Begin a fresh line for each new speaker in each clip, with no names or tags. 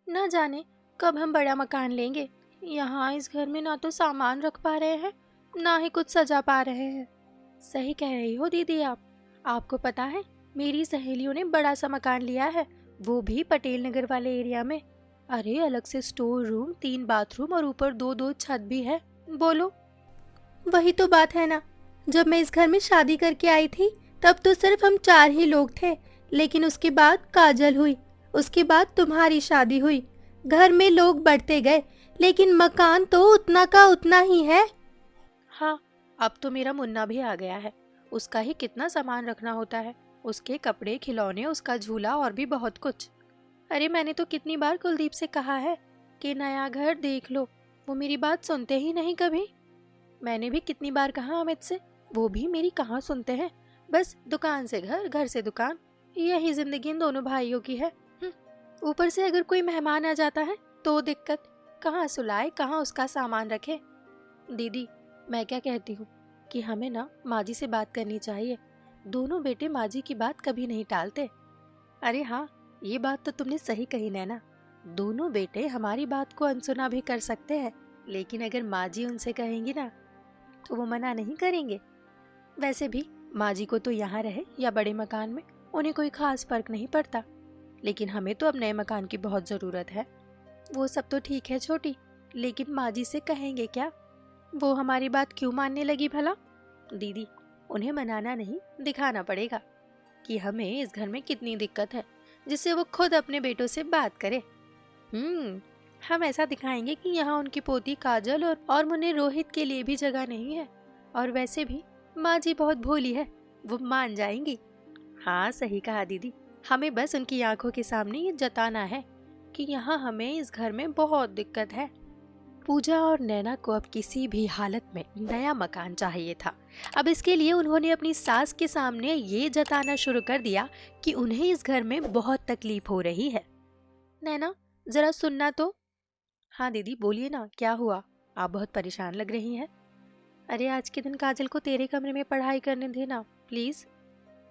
न जाने कब हम बड़ा मकान लेंगे। यहाँ इस घर में ना तो सामान रख पा रहे हैं, ना ही कुछ सजा पा रहे हैं। सही कह रही हो दीदी आप। आपको पता है, मेरी सहेलियों ने बड़ा सा मकान लिया है, वो भी पटेल नगर वाले एरिया में। अरे अलग से स्टोर रूम, 3 बाथरूम और ऊपर 2-2 छत भी है। बोलो। वही तो बात है ना, जब मैं इस घर में शादी करके आई थी तब तो सिर्फ हम 4 ही लोग थे, लेकिन उसके बाद काजल हुई, उसके बाद तुम्हारी शादी हुई, घर में लोग बढ़ते गए, लेकिन मकान तो उतना का उतना ही है। हाँ, अब तो मेरा मुन्ना भी आ गया है, उसका ही कितना सामान रखना होता है, उसके कपड़े, खिलौने, उसका झूला और भी बहुत कुछ। अरे मैंने तो कितनी बार कुलदीप से कहा है कि नया घर देख लो, वो मेरी बात सुनते ही नहीं कभी। मैंने भी कितनी बार कहा अमित से, वो भी मेरी कहाँ सुनते हैं। बस दुकान से घर, घर से दुकान, यही जिंदगी इन दोनों भाइयों की है। ऊपर से अगर कोई मेहमान आ जाता है तो दिक्कत, कहाँ सुलाए, कहाँ उसका सामान रखे। दीदी मैं क्या कहती हूँ कि हमें ना माँ जी से बात करनी चाहिए। दोनों बेटे माँ जी की बात कभी नहीं टालते। अरे हाँ, ये बात तो तुमने सही कही नैना, दोनों बेटे हमारी बात को अनसुना भी कर सकते हैं, लेकिन अगर माँ जी उनसे कहेंगी ना तो वो मना नहीं करेंगे। वैसे भी माँ जी को तो यहाँ रहे या बड़े मकान में उन्हें कोई खास फर्क नहीं पड़ता, लेकिन हमें तो अब नए मकान की बहुत जरूरत है। वो सब तो ठीक है छोटी, लेकिन माँ जी से कहेंगे क्या? वो हमारी बात क्यों मानने लगी भला? दीदी उन्हें मनाना नहीं, दिखाना पड़ेगा कि हमें इस घर में कितनी दिक्कत है, जिससे वो खुद अपने बेटों से बात करे। हम ऐसा दिखाएंगे कि यहाँ उनकी पोती काजल और मुन्ने रोहित के लिए भी जगह नहीं है। और वैसे भी माँ जी बहुत भोली है, वो मान जाएंगी। हाँ सही कहा दीदी, हमें बस उनकी आंखों के सामने ये जताना है कि यहाँ हमें इस घर में बहुत दिक्कत है। पूजा और नैना को अब किसी भी हालत में नया मकान चाहिए था। अब इसके लिए उन्होंने अपनी सास के सामने ये जताना शुरू कर दिया कि उन्हें इस घर में बहुत तकलीफ हो रही है। नैना जरा सुनना तो। हाँ दीदी बोलिए ना, क्या हुआ? आप बहुत परेशान लग रही हैं। अरे आज के दिन काजल को तेरे कमरे में पढ़ाई करने देना प्लीज।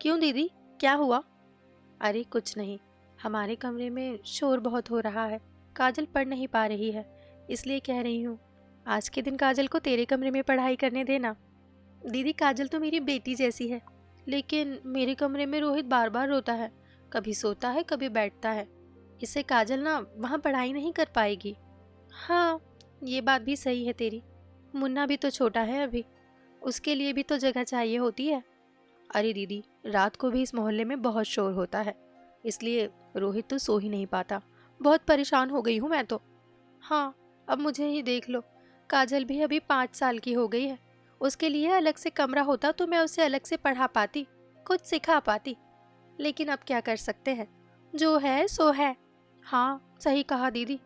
क्यों दीदी, क्या हुआ? अरे कुछ नहीं, हमारे कमरे में शोर बहुत हो रहा है, काजल पढ़ नहीं पा रही है, इसलिए कह रही हूँ आज के दिन काजल को तेरे कमरे में पढ़ाई करने देना। दीदी काजल तो मेरी बेटी जैसी है, लेकिन मेरे कमरे में रोहित बार बार रोता है, कभी सोता है कभी बैठता है, इससे काजल ना वहाँ पढ़ाई नहीं कर पाएगी। हाँ ये बात भी सही है तेरी, मुन्ना भी तो छोटा है अभी, उसके लिए भी तो जगह चाहिए होती है। अरे दीदी रात को भी इस मोहल्ले में बहुत शोर होता है, इसलिए रोहित तो सो ही नहीं पाता, बहुत परेशान हो गई हूँ मैं तो। हाँ अब मुझे ही देख लो, काजल भी अभी 5 साल की हो गई है, उसके लिए अलग से कमरा होता तो मैं उसे अलग से पढ़ा पाती, कुछ सिखा पाती, लेकिन अब क्या कर सकते हैं, जो है सो है। हाँ सही कहा दीदी,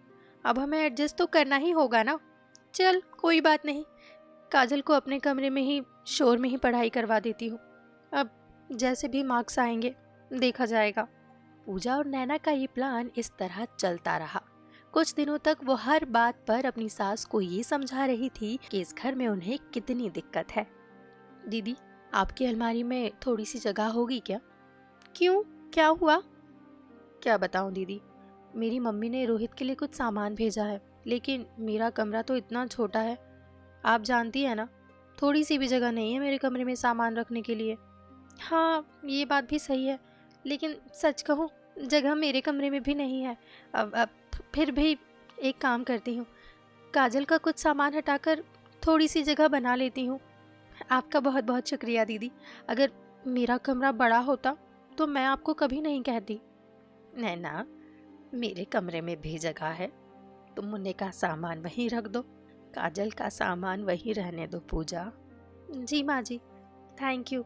अब हमें एडजस्ट तो करना ही होगा ना। चल कोई बात नहीं, काजल को अपने कमरे में ही शोर में ही पढ़ाई करवा देती हूँ, अब जैसे भी मार्क्स आएंगे देखा जाएगा। पूजा और नैना का ये प्लान इस तरह चलता रहा। कुछ दिनों तक वो हर बात पर अपनी सास को ये समझा रही थी कि इस घर में उन्हें कितनी दिक्कत है। दीदी आपकी अलमारी में थोड़ी सी जगह होगी क्या? क्यों, क्या हुआ? क्या बताऊं दीदी, मेरी मम्मी ने रोहित के लिए कुछ सामान भेजा है, लेकिन मेरा कमरा तो इतना छोटा है, आप जानती है ना, थोड़ी सी भी जगह नहीं है मेरे कमरे में सामान रखने के लिए। हाँ ये बात भी सही है, लेकिन सच कहूँ जगह मेरे कमरे में भी नहीं है। अब फिर भी एक काम करती हूँ, काजल का कुछ सामान हटाकर थोड़ी सी जगह बना लेती हूँ। आपका बहुत बहुत शुक्रिया दीदी, अगर मेरा कमरा बड़ा होता तो मैं आपको कभी नहीं कहती। नैना मेरे कमरे में भी जगह है, तुम मुन्ने का सामान वहीं रख दो, काजल का सामान वहीं रहने दो। पूजा जी माँ जी, थैंक यू।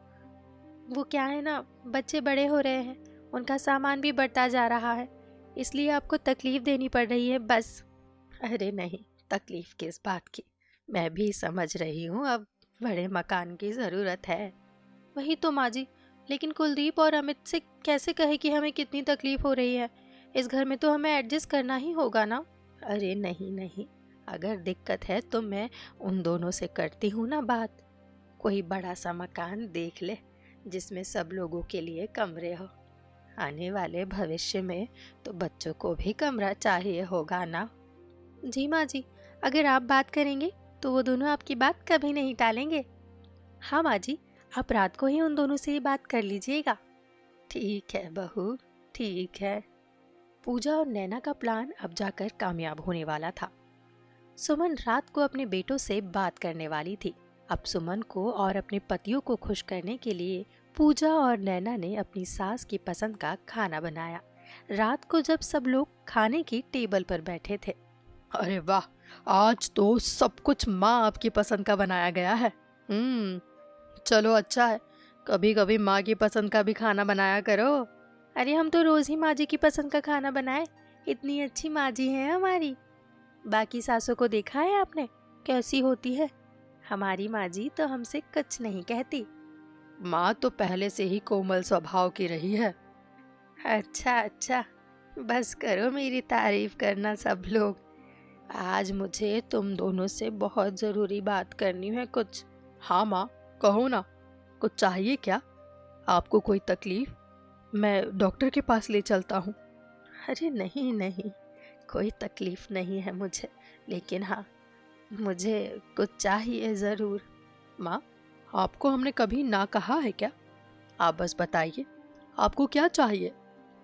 वो क्या है ना, बच्चे बड़े हो रहे हैं, उनका सामान भी बढ़ता जा रहा है, इसलिए आपको तकलीफ देनी पड़ रही है बस। अरे नहीं, तकलीफ किस बात की, मैं भी समझ रही हूँ, अब बड़े मकान की ज़रूरत है। वही तो माँ जी, लेकिन कुलदीप और अमित से कैसे कहे कि हमें कितनी तकलीफ हो रही है, इस घर में तो हमें एडजस्ट करना ही होगा ना। अरे नहीं नहीं, अगर दिक्कत है तो मैं उन दोनों से करती हूँ ना बात, कोई बड़ा सा मकान देख ले जिसमें सब लोगों के लिए कमरे हो। आने वाले भविष्य में तो बच्चों को भी कमरा चाहिए होगा ना। जी माँ जी, अगर आप बात करेंगे तो वो दोनों आपकी बात कभी नहीं टालेंगे। हाँ माँ जी, आप रात को ही उन दोनों से ही बात कर लीजिएगा। ठीक है बहू, ठीक है। पूजा और नैना का प्लान अब जाकर कामयाब होने वाला था। सुमन रात को अपने बेटों से बात करने वाली थी। अब सुमन को और अपने पतियों को खुश करने के लिए पूजा और नैना ने अपनी सास की पसंद का खाना बनाया। रात को जब सब लोग खाने की टेबल पर बैठे थे, अरे वाह, आज तो सब कुछ माँ आपकी पसंद का बनाया गया है। चलो अच्छा है, कभी कभी माँ की पसंद का भी खाना बनाया करो। अरे हम तो रोज ही माँ जी की पसंद का खाना बनाए, इतनी अच्छी माँ जी है हमारी। बाकी सासों को देखा है आपने कैसी होती है? हमारी माँ जी तो हमसे कुछ नहीं कहती। माँ तो पहले से ही कोमल स्वभाव की रही है। अच्छा अच्छा, बस करो मेरी तारीफ करना सब लोग। आज मुझे तुम दोनों से बहुत जरूरी बात करनी है कुछ। हाँ माँ, कहो ना, कुछ चाहिए क्या? आपको कोई तकलीफ? मैं डॉक्टर के पास ले चलता हूँ। अरे नहीं नहीं, कोई तकलीफ नहीं है मुझे, लेकिन हाँ, मुझे कुछ चाहिए ज़रूर। माँ, आपको हमने कभी ना कहा है क्या? आप बस बताइए, आपको क्या चाहिए?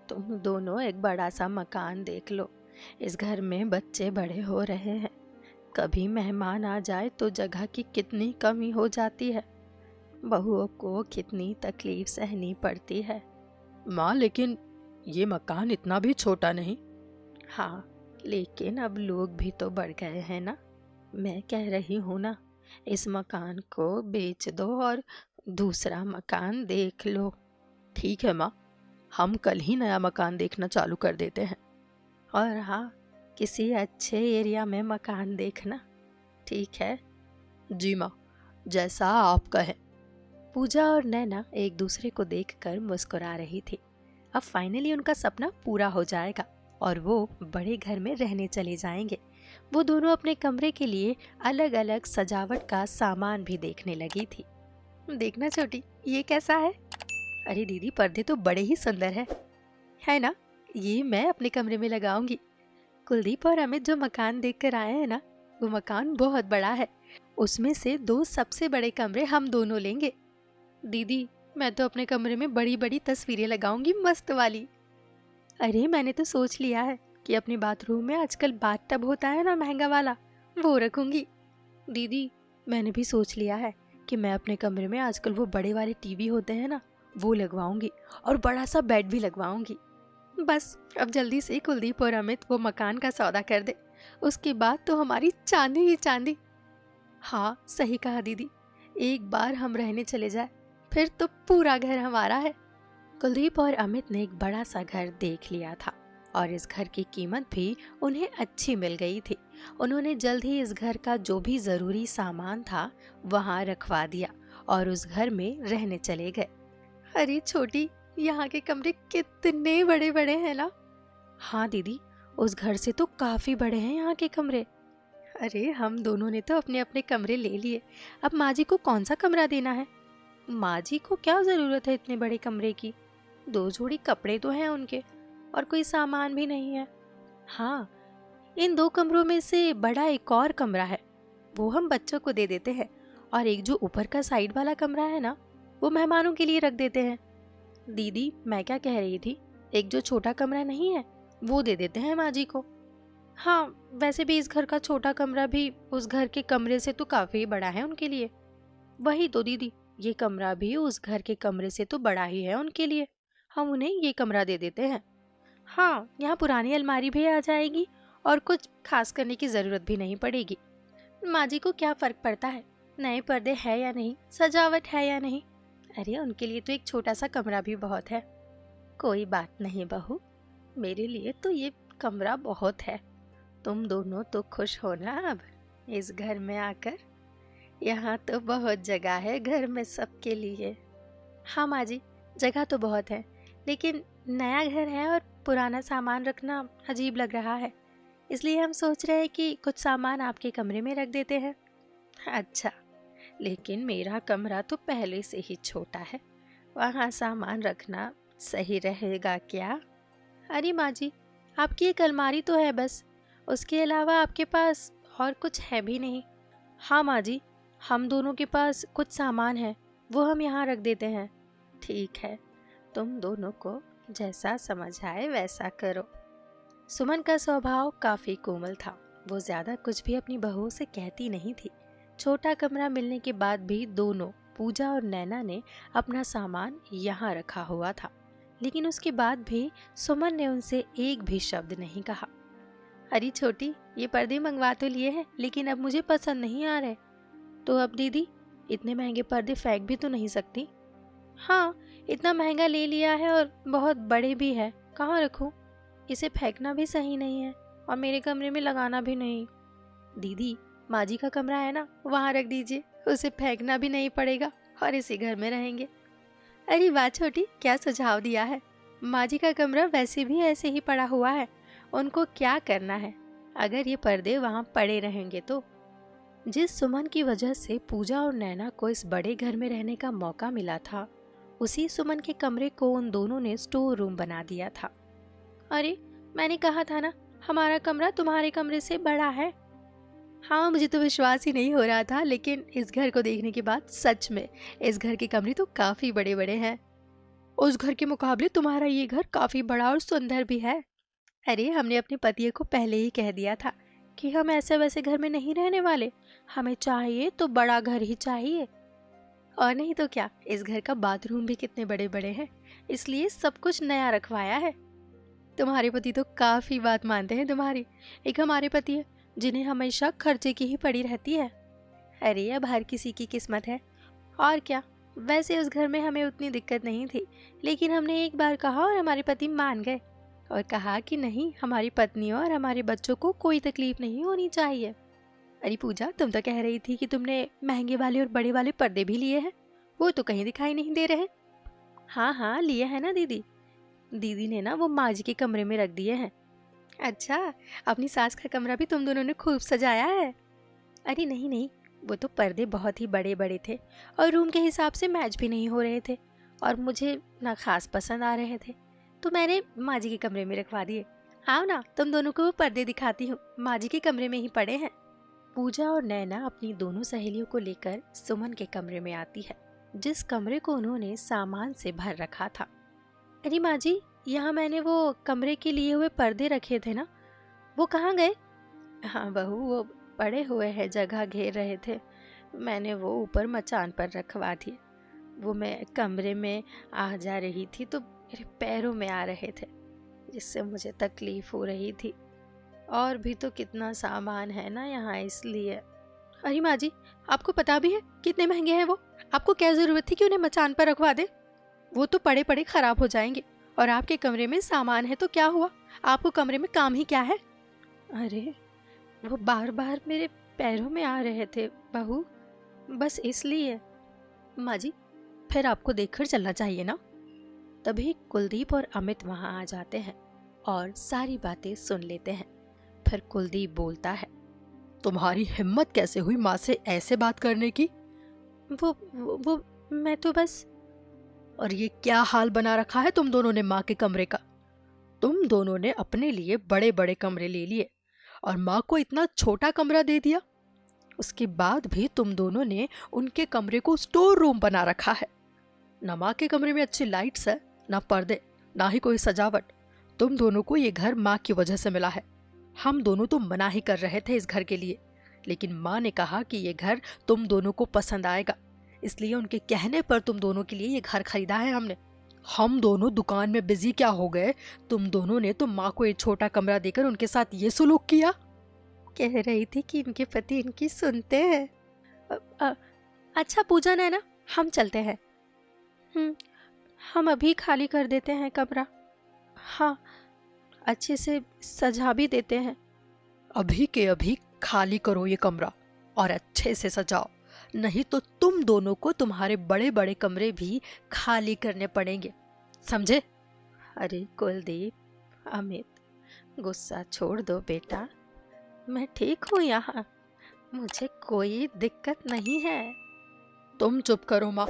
तुम दोनों एक बड़ा सा मकान देख लो। इस घर में बच्चे बड़े हो रहे हैं, कभी मेहमान आ जाए तो जगह की कितनी कमी हो जाती है। बहुओं को कितनी तकलीफ सहनी पड़ती है। माँ, लेकिन ये मकान इतना भी छोटा नहीं। हाँ, लेकिन अब लोग भी तो बढ़ गए हैं ना। मैं कह रही हूँ ना, इस मकान को बेच दो और दूसरा मकान देख लो। ठीक है माँ, हम कल ही नया मकान देखना चालू कर देते हैं। और हाँ, किसी अच्छे एरिया में मकान देखना, ठीक है? जी माँ, जैसा आप कहें। पूजा और नैना एक दूसरे को देखकर मुस्कुरा रही थी। अब फाइनली उनका सपना पूरा हो जाएगा और वो बड़े घर में रहने चले जाएंगे। वो दोनों अपने कमरे के लिए अलग अलग सजावट का सामान भी देखने लगी थी। देखना छोटी, ये कैसा है? अरे दीदी, पर्दे तो बड़े ही सुंदर है ना? ये मैं अपने कमरे में लगाऊंगी। कुलदीप और अमित जो मकान देखकर आए हैं ना, वो मकान बहुत बड़ा है। उसमें से 2 सबसे बड़े कमरे हम दोनों लेंगे। दीदी, मैं तो अपने कमरे में बड़ी बड़ी तस्वीरें लगाऊंगी, मस्त वाली। अरे मैंने तो सोच लिया है कि अपने बाथरूम में आजकल बाथ टब होता है ना, महंगा वाला, वो रखूंगी। दीदी, मैंने भी सोच लिया है कि मैं अपने कमरे में आजकल वो बड़े वाले टीवी होते हैं ना, वो लगवाऊंगी और बड़ा सा बेड भी लगवाऊंगी। बस अब जल्दी से कुलदीप और अमित वो मकान का सौदा कर दे, उसके बाद तो हमारी चांदी ही चांदी। हाँ सही कहा दीदी, एक बार हम रहने चले जाए फिर तो पूरा घर हमारा है। कुलदीप और अमित ने एक बड़ा सा घर देख लिया था और इस घर की कीमत भी उन्हें अच्छी मिल गई थी। उन्होंने जल्द ही इस घर का जो भी जरूरी सामान था वहां रखवा दिया और उस घर में रहने चले गए। अरे छोटी, यहाँ के कमरे कितने बड़े बड़े हैं ना। हाँ दीदी, उस घर से तो काफी बड़े हैं यहाँ के कमरे। अरे हम दोनों ने तो अपने अपने कमरे ले लिए, अब माँ जी को कौन सा कमरा देना है? माँ जी को क्या जरूरत है इतने बड़े कमरे की? 2 जोड़ी कपड़े तो हैं उनके और कोई सामान भी नहीं है। हाँ, इन 2 कमरों में से बड़ा एक और कमरा है, वो हम बच्चों को दे देते हैं और एक जो ऊपर का साइड वाला कमरा है ना, वो मेहमानों के लिए रख देते हैं। दीदी, मैं क्या कह रही थी, एक जो छोटा कमरा नहीं है वो दे देते हैं माँ जी को। हाँ, वैसे भी इस घर का छोटा कमरा भी उस घर के कमरे से तो काफी बड़ा है उनके लिए। वही तो दीदी, ये कमरा भी उस घर के कमरे से तो बड़ा ही है उनके लिए, हम उन्हें ये कमरा दे देते हैं। हाँ, यहाँ पुरानी अलमारी भी आ जाएगी और कुछ खास करने की जरूरत भी नहीं पड़ेगी। माँ जी को क्या फर्क पड़ता है, नए पर्दे है या नहीं, सजावट है या नहीं। अरे उनके लिए तो एक छोटा सा कमरा भी बहुत है। कोई बात नहीं बहू, मेरे लिए तो ये कमरा बहुत है। तुम दोनों तो खुश हो ना अब इस घर में आकर? यहाँ तो बहुत जगह है घर में सबके लिए। हाँ माँ जी, जगह तो बहुत है, लेकिन नया घर है और पुराना सामान रखना अजीब लग रहा है, इसलिए हम सोच रहे हैं कि कुछ सामान आपके कमरे में रख देते हैं। अच्छा, लेकिन मेरा कमरा तो पहले से ही छोटा है, वहाँ सामान रखना सही रहेगा क्या? अरे माँ जी, आपकी एक अलमारी तो है बस, उसके अलावा आपके पास और कुछ है भी नहीं। हाँ माँ जी, हम दोनों के पास कुछ सामान है, वो हम यहाँ रख देते हैं। ठीक है, तुम दोनों को जैसा समझ आए वैसा करो। सुमन का स्वभाव काफी कोमल था। वो ज्यादा कुछ भी अपनी बहू से कहती नहीं थी। छोटा कमरा मिलने के बाद भी दोनों, पूजा और नैना ने अपना सामान यहाँ रखा हुआ था, लेकिन उसके बाद भी सुमन ने उनसे एक भी शब्द नहीं कहा। अरे छोटी, ये पर्दे मंगवा तो लिए हैं, लेकिन अब मुझे पसंद नहीं आ रहे। तो अब दीदी, इतने महंगे पर्दे फेंक भी तो नहीं सकती। हाँ, इतना महंगा ले लिया है और बहुत बड़े भी है, कहाँ रखूं? इसे फेंकना भी सही नहीं है और मेरे कमरे में लगाना भी नहीं। दीदी, माँ जी का कमरा है ना, वहाँ रख दीजिए, उसे फेंकना भी नहीं पड़ेगा और इसी घर में रहेंगे। अरे वाह छोटी, क्या सुझाव दिया है। माँ जी का कमरा वैसे भी ऐसे ही पड़ा हुआ है, उनको क्या करना है अगर ये पर्दे वहाँ पड़े रहेंगे तो। जिस सुमन की वजह से पूजा और नैना को इस बड़े घर में रहने का मौका मिला था, उसी सुमन के कमरे को उन दोनों ने स्टोर रूम बना दिया था। अरे, मैंने कहा था ना, हमारा कमरा तुम्हारे कमरे से बड़ा है। हाँ, मुझे तो विश्वास ही नहीं हो रहा था, लेकिन इस घर को देखने के बाद सच में इस घर के कमरे तो काफी बड़े बड़े हैं। उस घर के मुकाबले तुम्हारा ये घर काफी बड़ा और सुंदर भी है। अरे, हमने अपने पति को पहले ही कह दिया था कि हम ऐसे वैसे घर में नहीं रहने वाले, हमें चाहिए तो बड़ा घर ही चाहिए। और नहीं तो क्या, इस घर का बाथरूम भी कितने बड़े बड़े हैं, इसलिए सब कुछ नया रखवाया है। तुम्हारे पति तो काफी बात मानते हैं तुम्हारी। एक हमारे पति है जिन्हें हमेशा खर्चे की ही पड़ी रहती है। अरे, अब हर किसी की किस्मत है, और क्या। वैसे उस घर में हमें उतनी दिक्कत नहीं थी, लेकिन हमने एक बार कहा और हमारे पति मान गए और कहा कि नहीं, हमारी पत्नियों और हमारे बच्चों को कोई तकलीफ नहीं होनी चाहिए। अरे पूजा, तुम तो कह रही थी कि तुमने महंगे वाले और बड़े वाले पर्दे भी लिए हैं, वो तो कहीं दिखाई नहीं दे रहे। हाँ हाँ, लिए हैं ना दीदी। दीदी ने ना वो माँ जी के कमरे में रख दिए हैं। अच्छा, अपनी सास का कमरा भी तुम दोनों ने खूब सजाया है। अरे नहीं नहीं, वो तो पर्दे बहुत ही बड़े बड़े थे और रूम के हिसाब से मैच भी नहीं हो रहे थे और मुझे ना खास पसंद आ रहे थे, तो मैंने माँ जी के कमरे में रखवा दिए। आओ ना, तुम दोनों को वो पर्दे दिखाती हूँ, माँ जी के कमरे में ही पड़े हैं। पूजा और नैना अपनी दोनों सहेलियों को लेकर सुमन के कमरे में आती है, जिस कमरे को उन्होंने सामान से भर रखा था। अरे माँ जी, यहाँ मैंने वो कमरे के लिए हुए पर्दे रखे थे ना, वो कहाँ गए? हाँ बहू, वो पड़े हुए हैं, जगह घेर रहे थे, मैंने वो ऊपर मचान पर रखवा दिए। वो मैं कमरे में आ जा रही थी तो मेरे पैरों में आ रहे थे, जिससे मुझे तकलीफ हो रही थी। और भी तो कितना सामान है ना यहाँ, इसलिए। अरे माँ जी, आपको पता भी है कितने महंगे हैं वो? आपको क्या जरूरत थी कि उन्हें मचान पर रखवा दे? वो तो पड़े पड़े खराब हो जाएंगे, और आपके कमरे में सामान है तो क्या हुआ, आपको कमरे में काम ही क्या है? अरे, वो बार बार मेरे पैरों में आ रहे थे बहू, बस इसलिए। माँ जी, फिर आपको देखकर चलना चाहिए ना। तभी कुलदीप और अमित वहां आ जाते हैं और सारी बातें सुन लेते हैं। फिर कुलदीप बोलता है, तुम्हारी हिम्मत कैसे हुई माँ से ऐसे बात करने की? वो मैं तो बस। और ये क्या हाल बना रखा है तुम दोनों ने माँ के कमरे का? तुम दोनों ने अपने लिए बड़े बड़े कमरे ले लिए और माँ को इतना छोटा कमरा दे दिया। उसके बाद भी तुम दोनों ने उनके कमरे को स्टोर रूम बना रखा है। न माँ के कमरे में अच्छी लाइट्स है, ना पर्दे, ना ही कोई सजावट। तुम दोनों को ये घर माँ की वजह से मिला है। हम दोनों तो मना ही कर रहे थे इस घर के लिए, लेकिन माँ ने कहा कि ये घर तुम दोनों को पसंद आएगा, इसलिए उनके कहने पर तुम दोनों के लिए ये घर खरीदा है हमने। हम दोनों दुकान में बिजी क्या हो गए, तुम दोनों ने तो माँ को एक छोटा कमरा देकर उनके साथ ये सुलूक किया। कह रही थी कि इनके पति इनकी सुनते हैं। अच्छा पूजा, नैना, हम चलते हैं। हम अभी खाली कर देते हैं कमरा। हाँ, अच्छे से सजा भी देते हैं। अभी के अभी खाली करो ये कमरा और अच्छे से सजाओ, नहीं तो तुम दोनों को तुम्हारे बड़े बड़े कमरे भी खाली करने पड़ेंगे, समझे? अरे कुलदीप, अमित, गुस्सा छोड़ दो बेटा, मैं ठीक हूँ यहाँ, मुझे कोई दिक्कत नहीं है। तुम चुप करो माँ,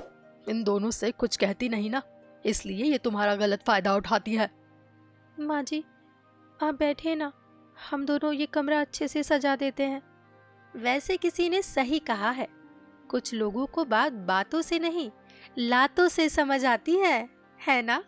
इन दोनों से कुछ कहती नहीं ना,
इसलिए ये तुम्हारा गलत फायदा उठाती है।
माँ जी आप बैठे ना, हम दोनों ये कमरा अच्छे से सजा देते हैं। वैसे किसी ने सही कहा है, कुछ लोगों को बात बातों से नहीं लातों से समझ आती है ना?